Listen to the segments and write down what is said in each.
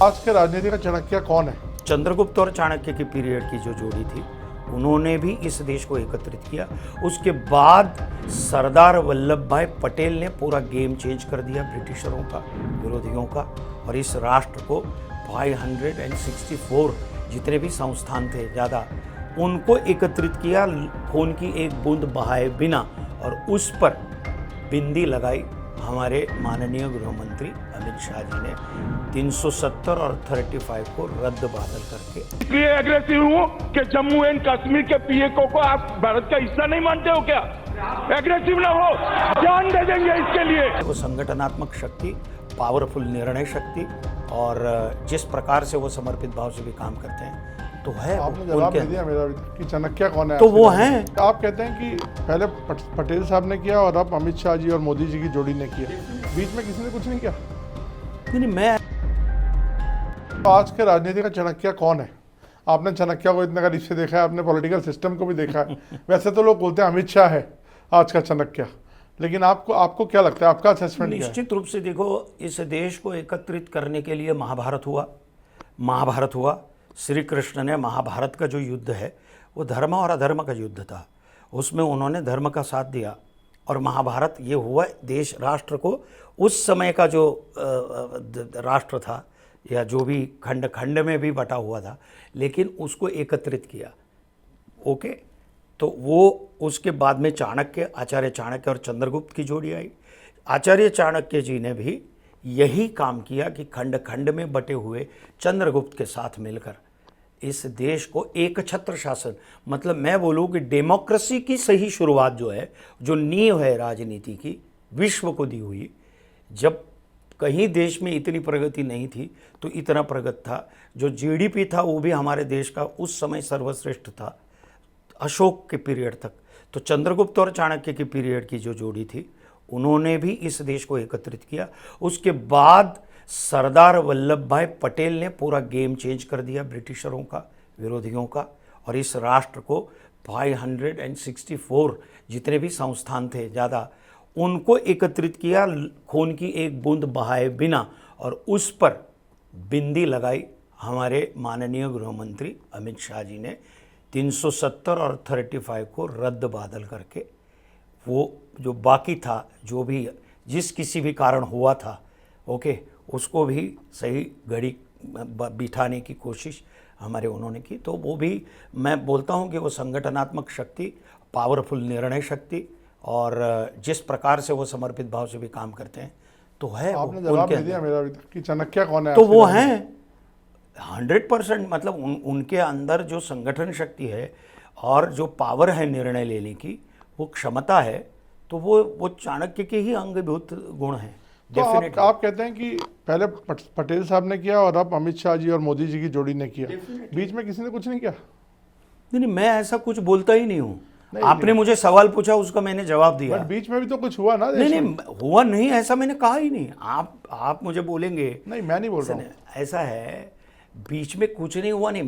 आज के राजनीति का चाणक्य कौन है? चंद्रगुप्त और चाणक्य की पीरियड की जो जोड़ी थी, उन्होंने भी इस देश को एकत्रित किया। उसके बाद सरदार वल्लभ भाई पटेल ने पूरा गेम चेंज कर दिया ब्रिटिशरों का, विरोधियों का, और इस राष्ट्र को 564 जितने भी संस्थान थे ज़्यादा, उनको एकत्रित किया खून की एक बूंद बहाए बिना, और उस पर बिंदी लगाई हमारे माननीय गृह मंत्री अमित शाह जी ने 370 और 35 को रद्द बादल करके। इसलिए एग्रेसिव हूँ कि जम्मू एंड कश्मीर के पीएको को आप भारत का हिस्सा नहीं मानते हो क्या? एग्रेसिव ना हो, जान दे देंगे इसके लिए। वो संगठनात्मक शक्ति, पावरफुल निर्णय शक्ति, और जिस प्रकार से वो समर्पित भाव से भी काम करते हैं, तो है। आपने जवाब नहीं दिया मेरा कि चाणक्य कौन है? तो वो हैं। आप कहते हैं कि पहले पटेल साहब ने किया और अब अमित शाह जी और मोदी जी की जोड़ी ने किया, बीच में किसी ने कुछ नहीं किया? नहीं, मैं तो आज के राजनीति का चाणक्य कौन है? आपने चाणक्य को इतने करीब से देखा है, आपने पॉलिटिकल सिस्टम को भी देखा है। वैसे तो लोग बोलते हैं अमित शाह है आज का चाणक्य, लेकिन आपको क्या लगता है, आपका असेसमेंट क्या है? निश्चित रूप से देखो, इस देश को एकत्रित करने के लिए महाभारत हुआ। श्री कृष्ण ने महाभारत का जो युद्ध है वो धर्म और अधर्म का युद्ध था, उसमें उन्होंने धर्म का साथ दिया, और महाभारत ये हुआ देश राष्ट्र को, उस समय का जो राष्ट्र था या जो भी खंड खंड में भी बटा हुआ था, लेकिन उसको एकत्रित किया। ओके, तो वो उसके बाद में चाणक्य, आचार्य चाणक्य और चंद्रगुप्त की जोड़ी आई। आचार्य चाणक्य जी ने भी यही काम किया कि खंड खंड में बटे हुए चंद्रगुप्त के साथ मिलकर इस देश को एक छत्र शासन, मतलब मैं बोलूँ कि डेमोक्रेसी की सही शुरुआत जो है, जो नींव है राजनीति की, विश्व को दी हुई। जब कहीं देश में इतनी प्रगति नहीं थी तो इतना प्रगत था। जो जीडीपी था वो भी हमारे देश का उस समय सर्वश्रेष्ठ था, अशोक के पीरियड तक। तो चंद्रगुप्त और चाणक्य की पीरियड की जो जोड़ी थी, उन्होंने भी इस देश को एकत्रित किया। उसके बाद सरदार वल्लभ भाई पटेल ने पूरा गेम चेंज कर दिया ब्रिटिशरों का, विरोधियों का, और इस राष्ट्र को 564 जितने भी संस्थान थे ज़्यादा, उनको एकत्रित किया खून की एक बूंद बहाए बिना, और उस पर बिंदी लगाई हमारे माननीय गृह मंत्री अमित शाह जी ने 370 और 35 को रद्द बादल करके। वो जो बाकी था, जो भी जिस किसी भी कारण हुआ था, ओके, उसको भी सही घड़ी बिठाने की कोशिश हमारे उन्होंने की। तो वो भी मैं बोलता हूँ कि वो संगठनात्मक शक्ति, पावरफुल निर्णय शक्ति, और जिस प्रकार से वो समर्पित भाव से भी काम करते हैं, तो है। आपने जवाब नहीं दिया मेरा कि चाणक्य कौन है? तो वो हैं 100%, मतलब उनके अंदर जो संगठन शक्ति है और जो पावर है निर्णय लेने की, वो क्षमता है, तो वो चाणक्य के ही अंगभूत गुण हैं। तो आप कहते हैं कि पहले पटेल साहब ने किया और अब अमित शाह जी और मोदी जी की जोड़ी ने किया, बीच में किसी ने कुछ नहीं किया? नहीं, मैं ऐसा कुछ बोलता ही नहीं हूँ। आपने मुझे सवाल पूछा, उसका मैंने जवाब दिया। बीच में भी तो कुछ हुआ ना? नहीं, हुआ नहीं ऐसा मैंने कहा ही नहीं। आप मुझे बोलेंगे। नहीं, मैं नहीं बोल रहा हूँ। ऐसा है, बीच में कुछ नहीं हुआ। नहीं,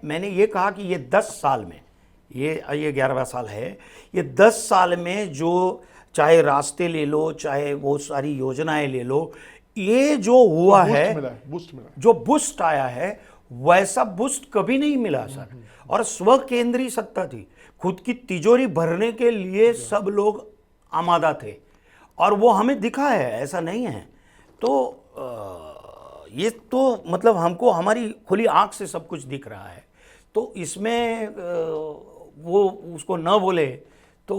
मैंने ये कहा कि ये 10 साल में, ये 11वां साल है, ये 10 साल में जो चाहे रास्ते ले लो, चाहे वो सारी योजनाएं ले लो, ये जो हुआ है, बूस्ट मिला, जो बूस्ट आया है, वैसा बूस्ट कभी नहीं मिला सर। और स्व केंद्रीय सत्ता थी, खुद की तिजोरी भरने के लिए सब लोग आमादा थे, और वो हमें दिखा है, ऐसा नहीं है। तो ये तो मतलब हमको हमारी खुली आंख से सब कुछ दिख रहा है, तो इसमें वो उसको न बोले तो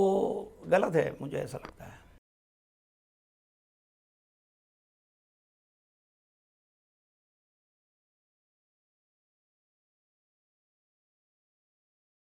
गलत है, मुझे ऐसा लगता है।